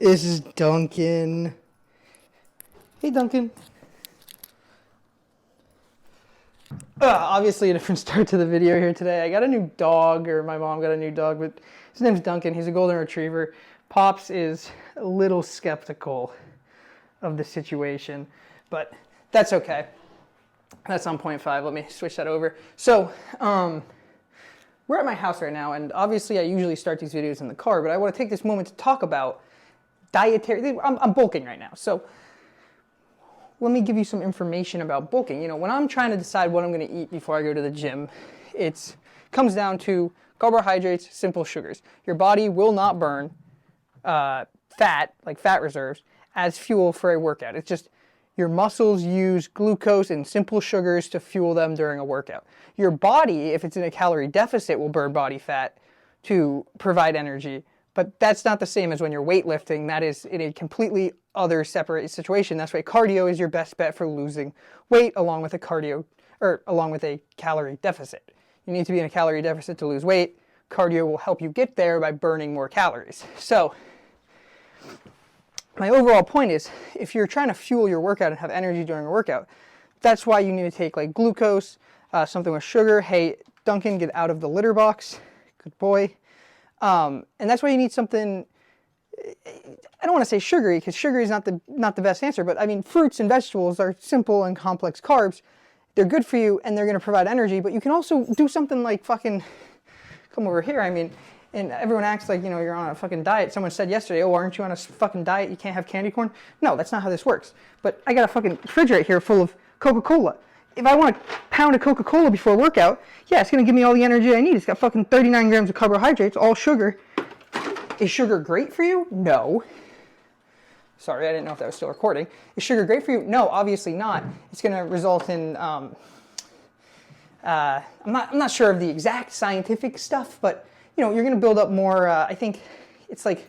This is Duncan. Hey, Duncan. Obviously a different start to the video here today. I got a new dog, or my mom got a new dog, but his name's Duncan. He's a golden retriever. Pops is a little skeptical of the situation, but that's okay. That's on 0.5. Let me switch that over. So, we're at my house right now, and obviously I usually start these videos in the car, but I want to take this moment to talk about dietary. I'm bulking right now, so let me give you some information about bulking. You know, when I'm trying to decide what I'm going to eat before I go to the gym, it comes down to carbohydrates, simple sugars. Your body will not burn fat, like fat reserves, as fuel for a workout. It's just your muscles use glucose and simple sugars to fuel them during a workout. Your body, if it's in a calorie deficit, will burn body fat to provide energy. But that's not the same as when you're weightlifting. That is in a completely other separate situation. That's why cardio is your best bet for losing weight along with a calorie deficit. You need to be in a calorie deficit to lose weight. Cardio will help you get there by burning more calories. So my overall point is, if you're trying to fuel your workout and have energy during a workout, that's why you need to take like glucose, something with sugar. Hey, Duncan, get out of the litter box. Good boy. And that's why you need something, I don't want to say sugary, because sugary is not the best answer, but I mean, fruits and vegetables are simple and complex carbs. They're good for you and they're going to provide energy, but you can also do something like fucking come over here. I mean, and everyone acts like, you know, you're on a fucking diet. Someone said yesterday, oh, aren't you on a fucking diet? You can't have candy corn? No, that's not how this works. But I got a fucking refrigerator here full of Coca-Cola. If I want a pound of Coca-Cola before a workout, yeah, it's going to give me all the energy I need. It's got fucking 39 grams of carbohydrates, all sugar. Is sugar great for you? No. Sorry, I didn't know if that was still recording. Is sugar great for you? No, obviously not. It's going to result in, I'm not sure of the exact scientific stuff, but, you know, you're going to build up more, I think it's like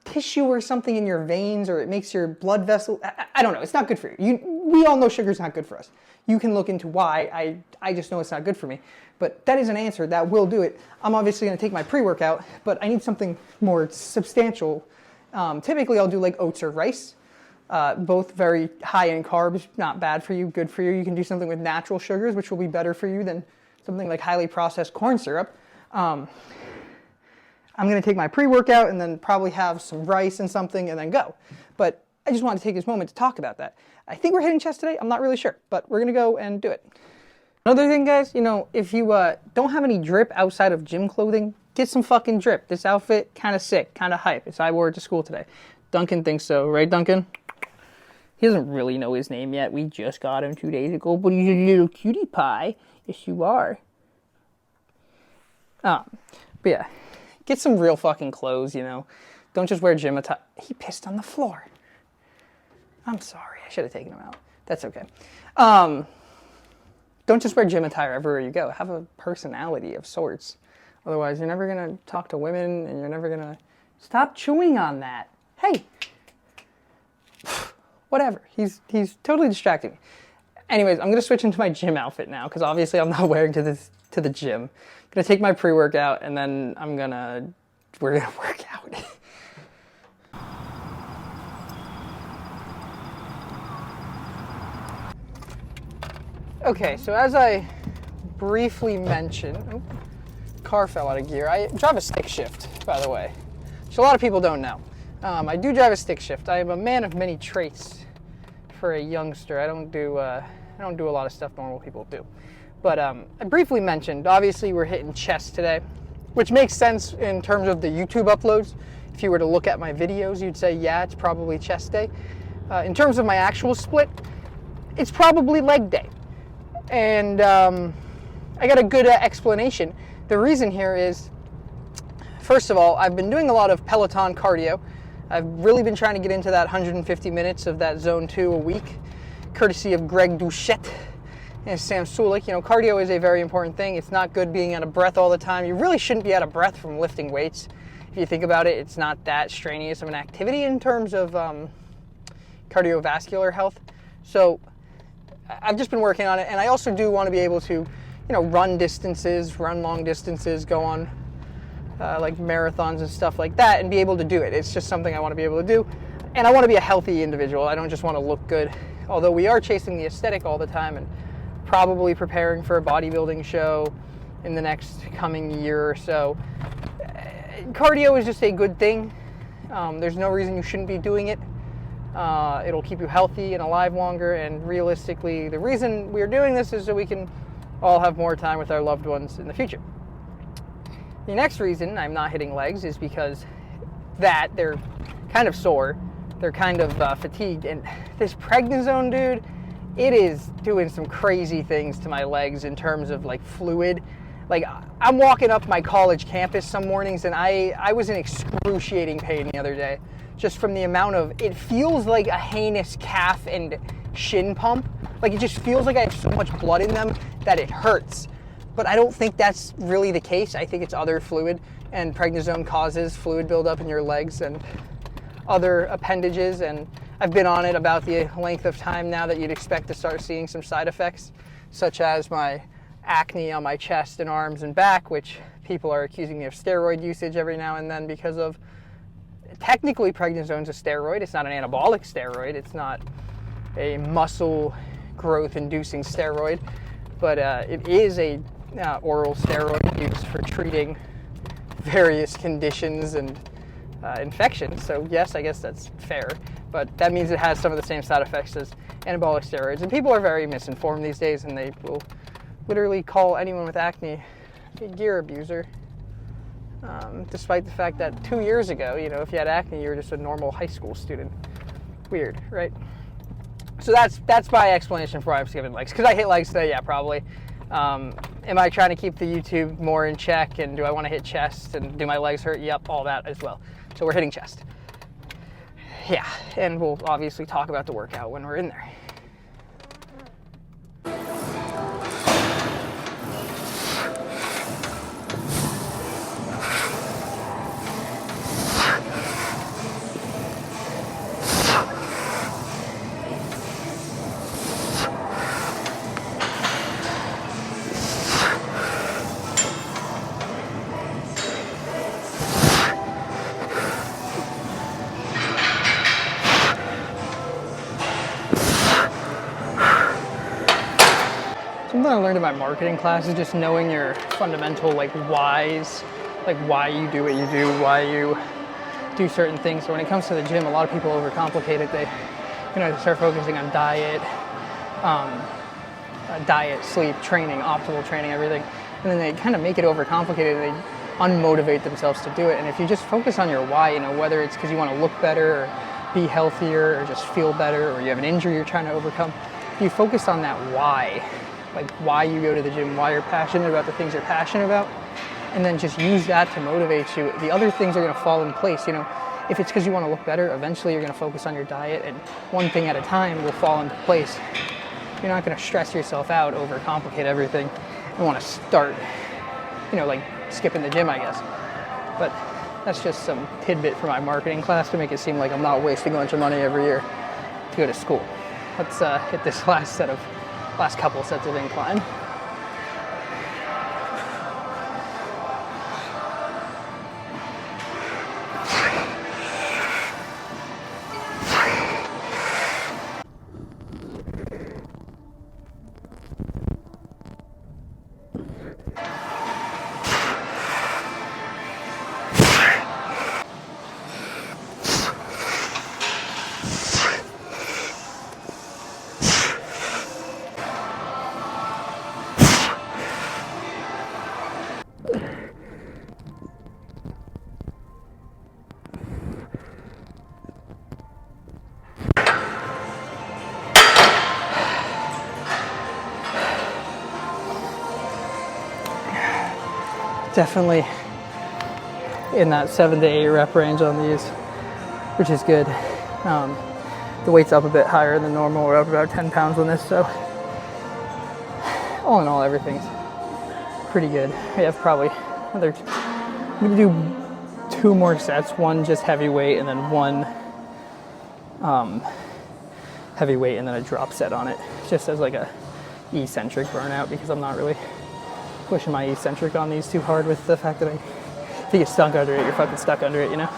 tissue or something in your veins, or it makes your blood vessel, I don't know, it's not good for you. We all know sugar's not good for us. You can look into why, I just know it's not good for me. But that is an answer, that will do it. I'm obviously going to take my pre-workout, but I need something more substantial. Typically I'll do like oats or rice, both very high in carbs, not bad for you, good for you. You can do something with natural sugars, which will be better for you than something like highly processed corn syrup. I'm going to take my pre-workout and then probably have some rice and something and then go. But I just wanted to take this moment to talk about that. I think we're hitting chest today. I'm not really sure, but we're going to go and do it. Another thing, guys, you know, if you don't have any drip outside of gym clothing, get some fucking drip. This outfit, kind of sick, kind of hype. I wore it to school today. Duncan thinks so, right, Duncan? He doesn't really know his name yet. We just got him 2 days ago, but he's a little cutie pie. Yes, you are. But yeah. Get some real fucking clothes, you know. Don't just wear gym attire. He pissed on the floor. I'm sorry. I should have taken him out. That's okay. Don't just wear gym attire everywhere you go. Have a personality of sorts. Otherwise, you're never going to talk to women, and you're never going to... Stop chewing on that. Hey. Whatever. He's totally distracting me. Anyways, I'm going to switch into my gym outfit now, because obviously I'm not wearing to the gym. I'm going to take my pre-workout, and then we're going to work out. Okay, so as I briefly mentioned, car fell out of gear. I drive a stick shift, by the way, which a lot of people don't know. I do drive a stick shift. I am a man of many traits for a youngster. I don't do a lot of stuff normal people do. But I briefly mentioned, obviously we're hitting chest today, which makes sense in terms of the YouTube uploads. If you were to look at my videos, you'd say, yeah, it's probably chest day. In terms of my actual split, it's probably leg day. And I got a good explanation. The reason here is, first of all, I've been doing a lot of Peloton cardio. I've really been trying to get into that 150 minutes of that zone 2 a week, courtesy of Greg Doucette and Sam Sulik. You know, cardio is a very important thing. It's not good being out of breath all the time. You really shouldn't be out of breath from lifting weights. If you think about it, it's not that strenuous of an activity in terms of cardiovascular health. So I've just been working on it, and I also do want to be able to, you know, run distances, run long distances, go on like marathons and stuff like that, and be able to do it. It's just something I want to be able to do, and I want to be a healthy individual. I don't just want to look good, although we are chasing the aesthetic all the time and probably preparing for a bodybuilding show in the next coming year or so. Cardio is just a good thing. There's no reason you shouldn't be doing it. It'll keep you healthy and alive longer, and realistically, the reason we're doing this is so we can all have more time with our loved ones in the future. The next reason I'm not hitting legs is because they're kind of sore, they're kind of fatigued, and this prednisone, dude, it is doing some crazy things to my legs in terms of like fluid. Like, I'm walking up my college campus some mornings, and I was in excruciating pain the other day, just from the amount of, it feels like a heinous calf and shin pump. Like, it just feels like I have so much blood in them that it hurts. But I don't think that's really the case. I think it's other fluid, and prednisone causes fluid buildup in your legs and other appendages, and I've been on it about the length of time now that you'd expect to start seeing some side effects, such as my acne on my chest and arms and back, which people are accusing me of steroid usage every now and then because of. Technically, prednisone's a steroid. It's not an anabolic steroid. It's not a muscle growth inducing steroid, but it is a oral steroid used for treating various conditions and infections. So yes, I guess that's fair, but that means it has some of the same side effects as anabolic steroids, and people are very misinformed these days, and they will literally call anyone with acne a gear abuser, despite the fact that 2 years ago, if you had acne, you were just a normal high school student. Weird, right? So that's my explanation for why I'm skipping legs. Because I hit legs today, yeah, probably. Am I trying to keep the YouTube more in check, and do I want to hit chest, and do my legs hurt? Yep, all that as well. So we're hitting chest. Yeah, and we'll obviously talk about the workout when we're in there. Something I learned in my marketing class is just knowing your fundamental whys, why you do what you do, why you do certain things. So when it comes to the gym, a lot of people overcomplicate it. They start focusing on diet, sleep, training, optimal training, everything, and then they kind of make it overcomplicated, and they unmotivate themselves to do it. And if you just focus on your why, whether it's because you want to look better or be healthier or just feel better, or you have an injury you're trying to overcome, if you focus on that why, why you go to the gym, why you're passionate about the things you're passionate about, and then just use that to motivate you, the other things are going to fall in place. If it's because you want to look better, eventually you're going to focus on your diet, and one thing at a time will fall into place. You're not going to stress yourself out, overcomplicate everything, and want to start, skipping the gym, I guess. But that's just some tidbit for my marketing class to make it seem like I'm not wasting a bunch of money every year to go to school. Let's hit this last couple sets of incline. Definitely in that 7 to 8 rep range on these, which is good. The weight's up a bit higher than normal. We're up about 10 pounds on this, so all in all, everything's pretty good. We have probably I'm gonna do 2 more sets, one just heavyweight and then one heavyweight and then a drop set on it, just as a eccentric burnout, because I'm not really pushing my eccentric on these too hard with the fact that I If you get stuck under it, you're fucking stuck under it, you know?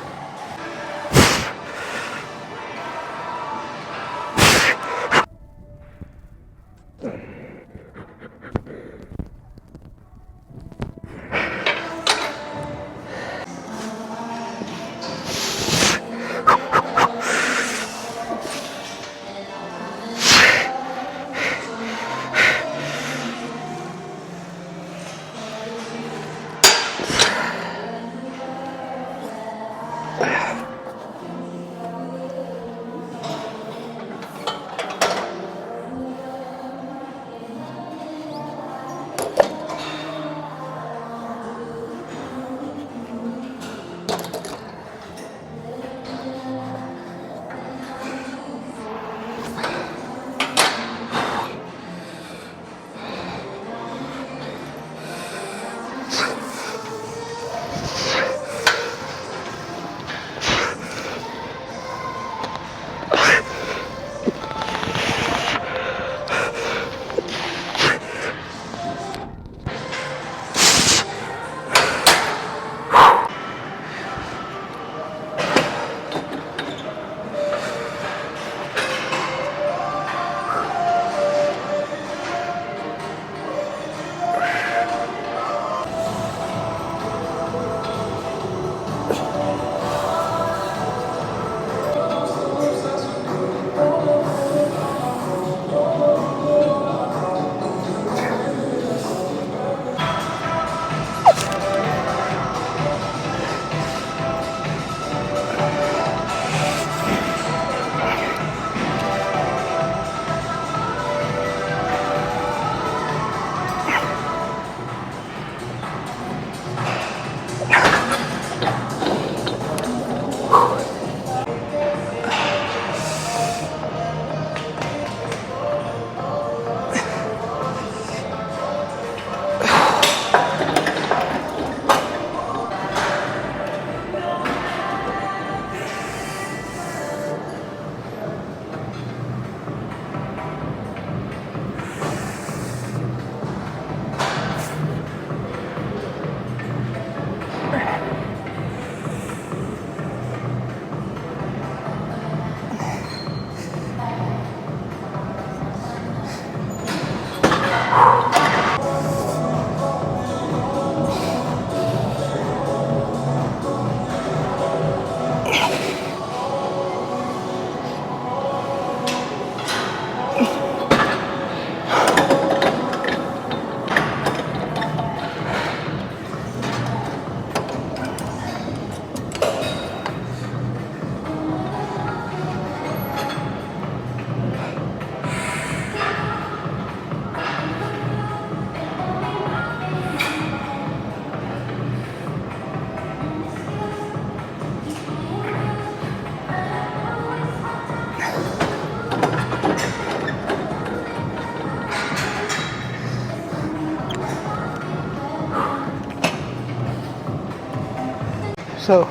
So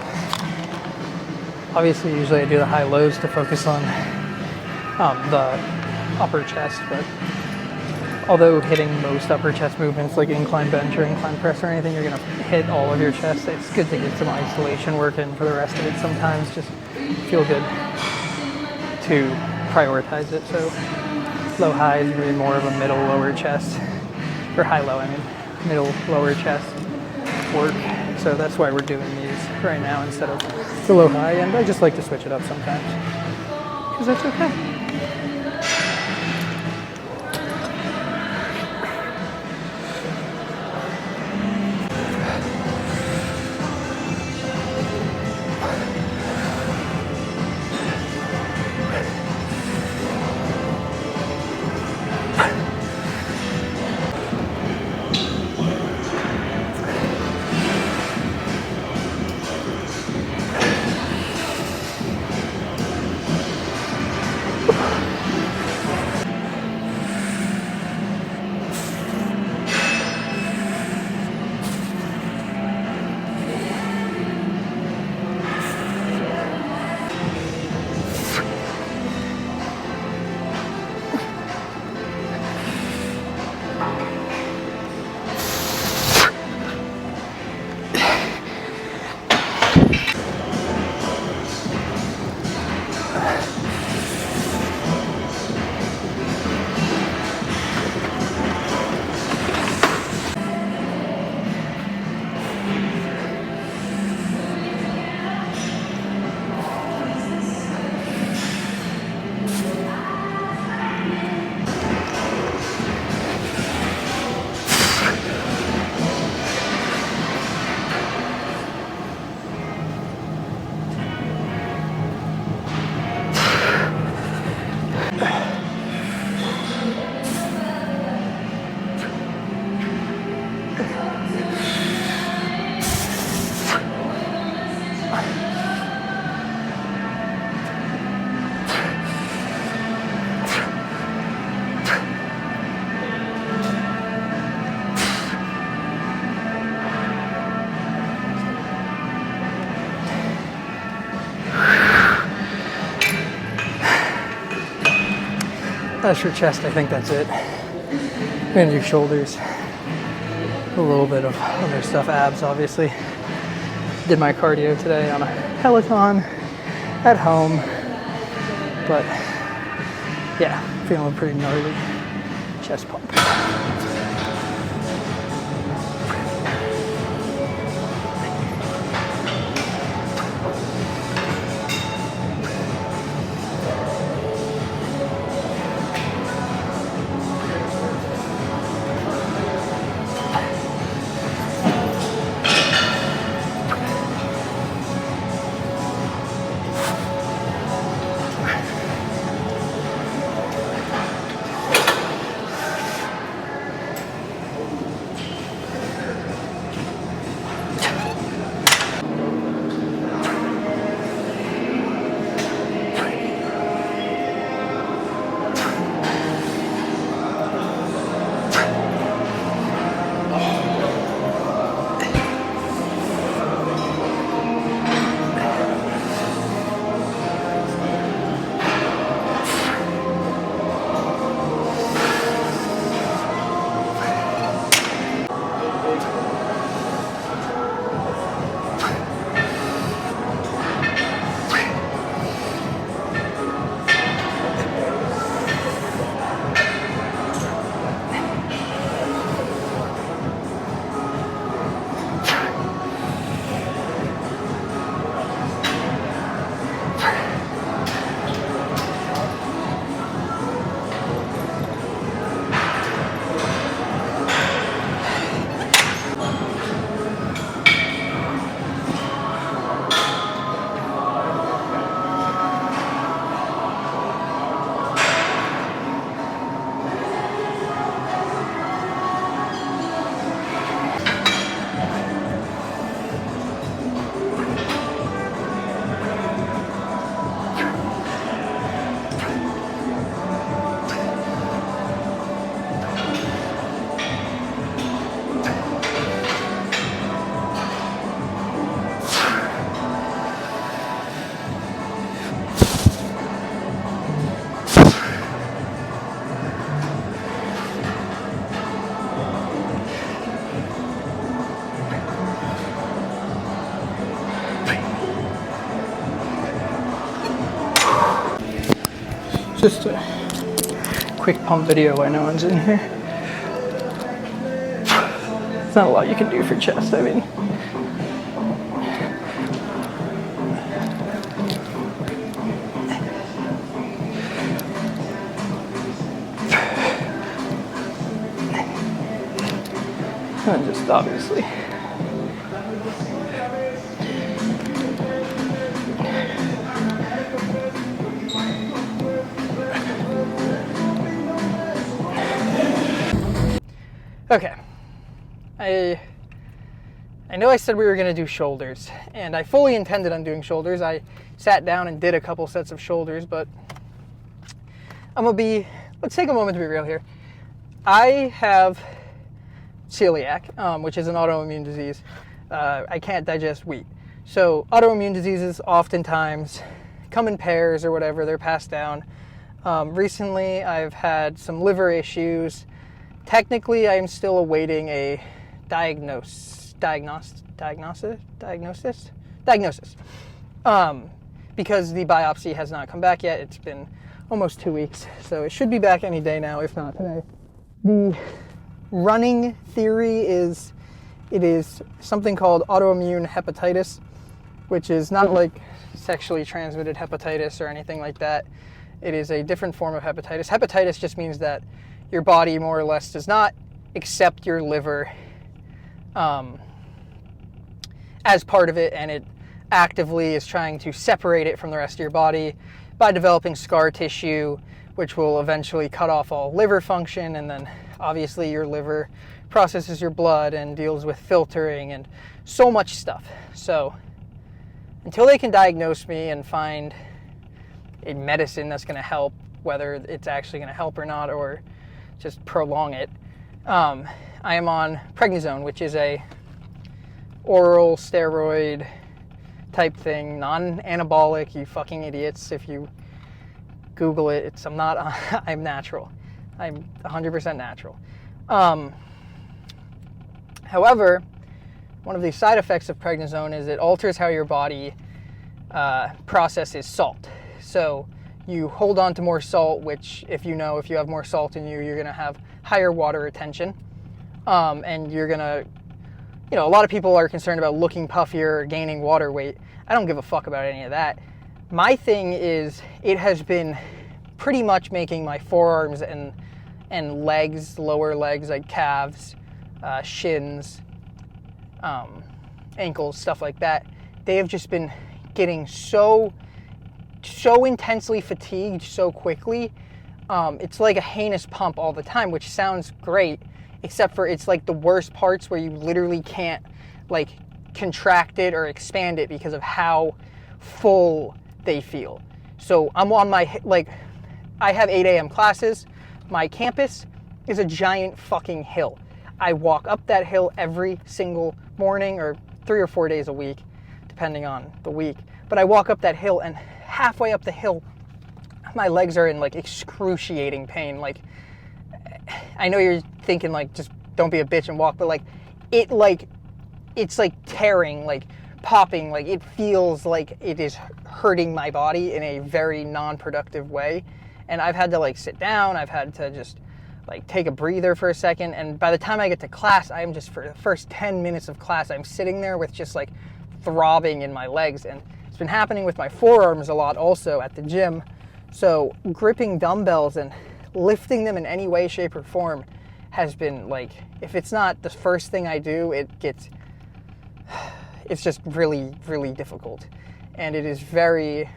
obviously usually I do the high lows to focus on the upper chest, but although hitting most upper chest movements like incline bench or incline press or anything, you're going to hit all of your chest. It's good to get some isolation work in for the rest of it. Sometimes just feel good to prioritize it. So low high is really more of a middle lower chest, or high low, I mean middle lower chest work. So that's why we're doing these right now instead of the low high, and I just like to switch it up sometimes because that's okay. As for chest, I think that's it. I'm gonna do shoulders. A little bit of other stuff, abs obviously. Did my cardio today on a Peloton at home. But yeah, feeling pretty gnarly chest pump. Just a quick pump video while no one's in here. It's not a lot you can do for chest, I mean. And just obviously. Okay, I know I said we were going to do shoulders, and I fully intended on doing shoulders. I sat down and did a couple sets of shoulders, but let's take a moment to be real here. I have celiac, which is an autoimmune disease. I can't digest wheat. So autoimmune diseases oftentimes come in pairs or whatever, they're passed down. Recently I've had some liver issues. Technically, I am still awaiting a diagnosis, because the biopsy has not come back yet. It's been almost 2 weeks, so it should be back any day now, if not today. The running theory is it is something called autoimmune hepatitis, which is not like sexually transmitted hepatitis or anything like that. It is a different form of hepatitis. Hepatitis just means that your body more or less does not accept your liver as part of it, and it actively is trying to separate it from the rest of your body by developing scar tissue, which will eventually cut off all liver function, and then obviously your liver processes your blood and deals with filtering and so much stuff. So until they can diagnose me and find a medicine that's going to help, whether it's actually going to help or not, or just prolong it, I am on prednisone, which is a oral steroid type thing, non-anabolic, you fucking idiots. If you Google it. I'm not, I'm natural. I'm 100% natural. However, one of the side effects of prednisone is it alters how your body processes salt. So you hold on to more salt, which if you have more salt in you, you're going to have higher water retention. And you're going to, a lot of people are concerned about looking puffier or gaining water weight. I don't give a fuck about any of that. My thing is, it has been pretty much making my forearms and legs, lower legs, like calves, shins, ankles, stuff like that, they have just been getting so intensely fatigued so quickly. It's like a heinous pump all the time, which sounds great, except for it's like the worst parts where you literally can't like contract it or expand it because of how full they feel. So I'm on my, like, I have 8 a.m. classes. My campus is a giant fucking hill. I walk up that hill every single morning, or 3 or 4 days a week, depending on the week. But I walk up that hill, and halfway up the hill, my legs are in like excruciating pain. Like, I know you're thinking like, just don't be a bitch and walk, but like, it's like tearing, like popping, like it feels like it is hurting my body in a very non-productive way. And I've had to like sit down, I've had to just like take a breather for a second, and by the time I get to class, I am just, for the first 10 minutes of class, I'm sitting there with just like throbbing in my legs. And it's been happening with my forearms a lot also at the gym. So gripping dumbbells and lifting them in any way, shape, or form has been like, if it's not the first thing I do, it's just really, really difficult. And it is very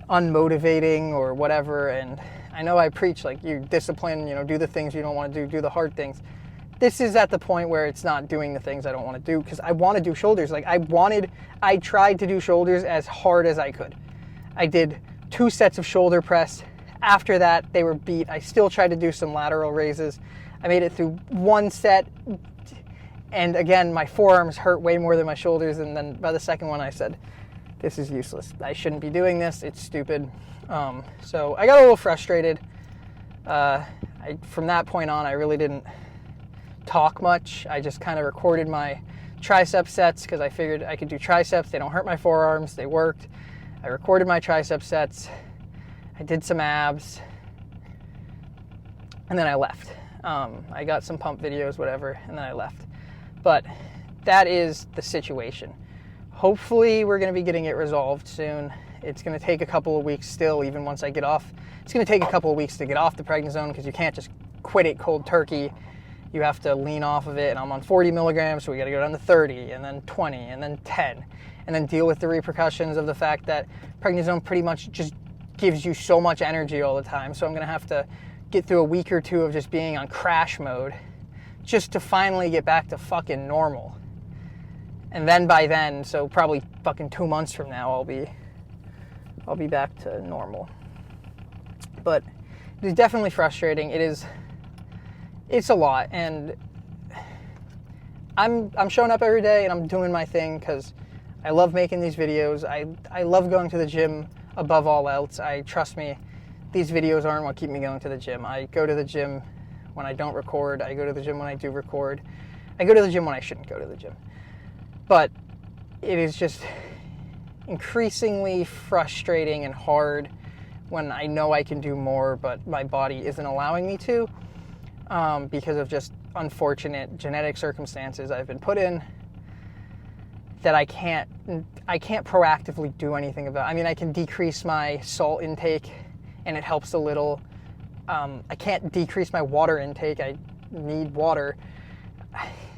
unmotivating or whatever. And I know I preach like, you discipline, do the things you don't want to do the hard things. This is at the point where it's not doing the things I don't want to do, because I want to do shoulders. Like I tried to do shoulders as hard as I could. I did 2 sets of shoulder press. After that, they were beat. I still tried to do some lateral raises. I made it through 1 set. And again, my forearms hurt way more than my shoulders. And then by the second one, I said, this is useless. I shouldn't be doing this. It's stupid. So I got a little frustrated. From that point on, I really didn't talk much. I just kind of recorded my tricep sets because I figured I could do triceps. They don't hurt my forearms. They worked. I recorded my tricep sets. I did some abs. And then I left. I got some pump videos, whatever, and then I left. But that is the situation. Hopefully we're going to be getting it resolved soon. It's going to take a couple of weeks still, even once I get off. It's going to take a couple of weeks to get off the prednisone, because you can't just quit it cold turkey. You have to lean off of it, and I'm on 40 milligrams, so we got to go down to 30, and then 20, and then 10, and then deal with the repercussions of the fact that prednisone pretty much just gives you so much energy all the time. So I'm going to have to get through a week or 2 of just being on crash mode just to finally get back to fucking normal. And then by then, so probably fucking 2 months from now, I'll be back to normal. But it is definitely frustrating. It's a lot, and I'm showing up every day and I'm doing my thing because I love making these videos. I love going to the gym above all else. Trust me, these videos aren't what keep me going to the gym. I go to the gym when I don't record. I go to the gym when I do record. I go to the gym when I shouldn't go to the gym. But it is just increasingly frustrating and hard when I know I can do more, but my body isn't allowing me to, because of just unfortunate genetic circumstances I've been put in that I can't proactively do anything about. I mean, I can decrease my salt intake and it helps a little. I can't decrease my water intake. I need water.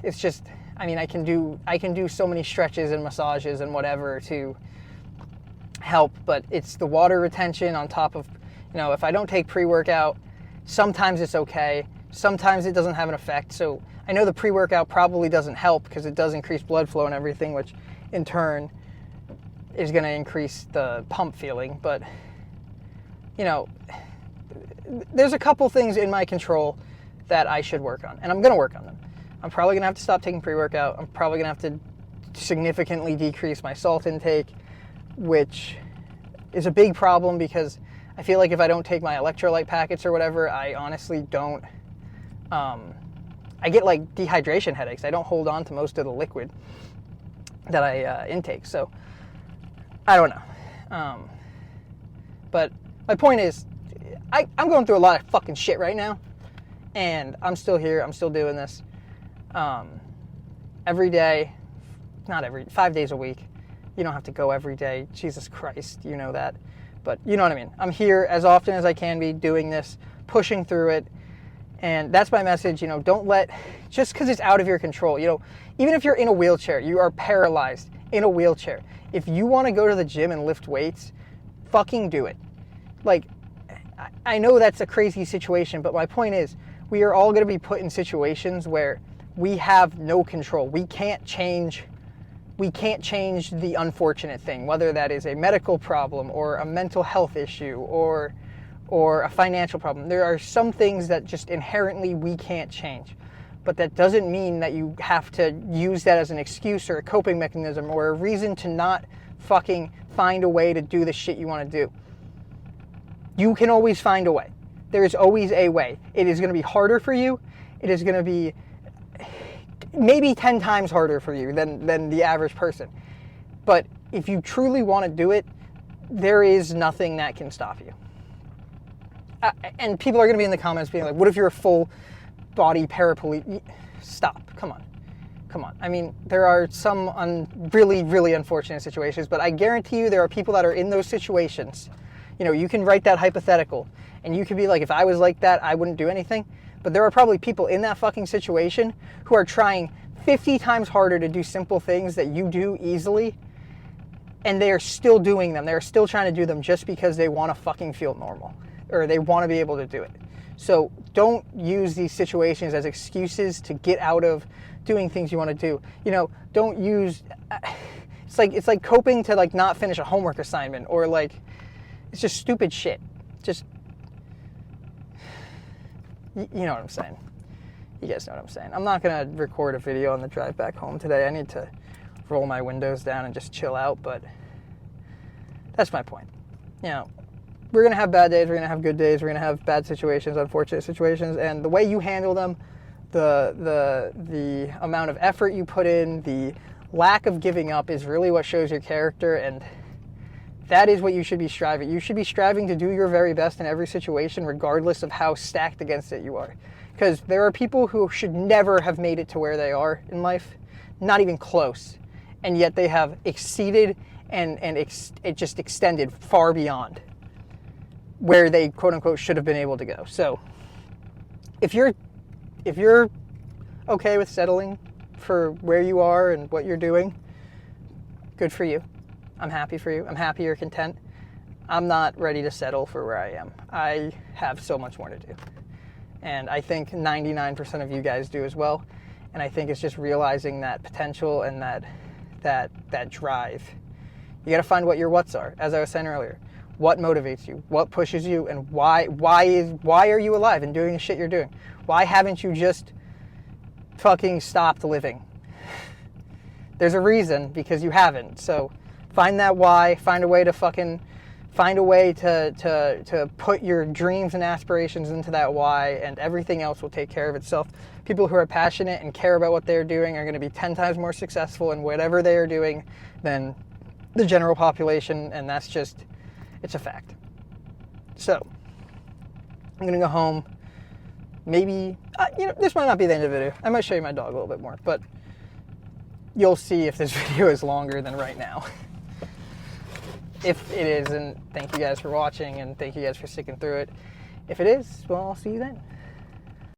It's just, I mean, I can do so many stretches and massages and whatever to help, but it's the water retention on top of, if I don't take pre-workout, sometimes it's okay. Sometimes it doesn't have an effect. So I know the pre-workout probably doesn't help because it does increase blood flow and everything, which in turn is going to increase the pump feeling. But, there's a couple things in my control that I should work on, and I'm going to work on them. I'm probably going to have to stop taking pre-workout. I'm probably going to have to significantly decrease my salt intake, which is a big problem because I feel like if I don't take my electrolyte packets or whatever, I honestly don't, I get like dehydration headaches. I don't hold on to most of the liquid that I intake. So I don't know. But my point is, I'm going through a lot of fucking shit right now, and I'm still here. I'm still doing this. Every day, not 5 days a week. You don't have to go every day. Jesus Christ, you know that. But you know what I mean. I'm here as often as I can be doing this, pushing through it. And that's my message. You know, don't let, just because it's out of your control, you know, even if you're in a wheelchair, you are paralyzed in a wheelchair. If you want to go to the gym and lift weights, fucking do it. Like, I know that's a crazy situation, but my point is, we are all going to be put in situations where we have no control. We can't change the unfortunate thing, whether that is a medical problem or a mental health issue or a financial problem. There are some things that just inherently we can't change. But that doesn't mean that you have to use that as an excuse or a coping mechanism or a reason to not fucking find a way to do the shit you want to do. You can always find a way. There is always a way. It is going to be harder for you. It is going to be maybe 10 times harder for you than the average person. But if you truly want to do it, there is nothing that can stop you. And people are going to be in the comments being like, what if you're a full body paraplegic? Stop. Come on. I mean, there are some really, really unfortunate situations, but I guarantee you there are people that are in those situations. You know, you can write that hypothetical, and you can be like, if I was like that, I wouldn't do anything. But there are probably people in that fucking situation who are trying 50 times harder to do simple things that you do easily, and they are still doing them. They're still trying to do them just because they want to fucking feel normal, or they want to be able to do it. So don't use these situations as excuses to get out of doing things you want to do. You know, don't use, it's like coping to like not finish a homework assignment, or like, it's just stupid shit. Just, you know what I'm saying. You guys know what I'm saying. I'm not going to record a video on the drive back home today. I need to roll my windows down and just chill out, but that's my point. You know, we're going to have bad days, we're going to have good days, we're going to have bad situations, unfortunate situations, and the way you handle them, the amount of effort you put in, the lack of giving up is really what shows your character, and that is what you should be striving. You should be striving to do your very best in every situation, regardless of how stacked against it you are. Because there are people who should never have made it to where they are in life, not even close, and yet they have exceeded and it just extended far beyond where they quote unquote should have been able to go. So if you're okay with settling for where you are and what you're doing, good for you. I'm happy for you. I'm happy you're content. I'm not ready to settle for where I am. I have so much more to do. And I think 99% of you guys do as well. And I think it's just realizing that potential and that drive. You got to find what your whats are, as I was saying earlier. What motivates you? What pushes you? And why are you alive and doing the shit you're doing? Why haven't you just fucking stopped living? There's a reason, because you haven't. So find that why. Find a way to put your dreams and aspirations into that why, and everything else will take care of itself. People who are passionate and care about what they're doing are going to be 10 times more successful in whatever they are doing than the general population, and that's just, it's a fact. So I'm going to go home. Maybe, this might not be the end of the video. I might show you my dog a little bit more, but you'll see if this video is longer than right now. If it is, and thank you guys for watching, and thank you guys for sticking through it. If it is, well, I'll see you then.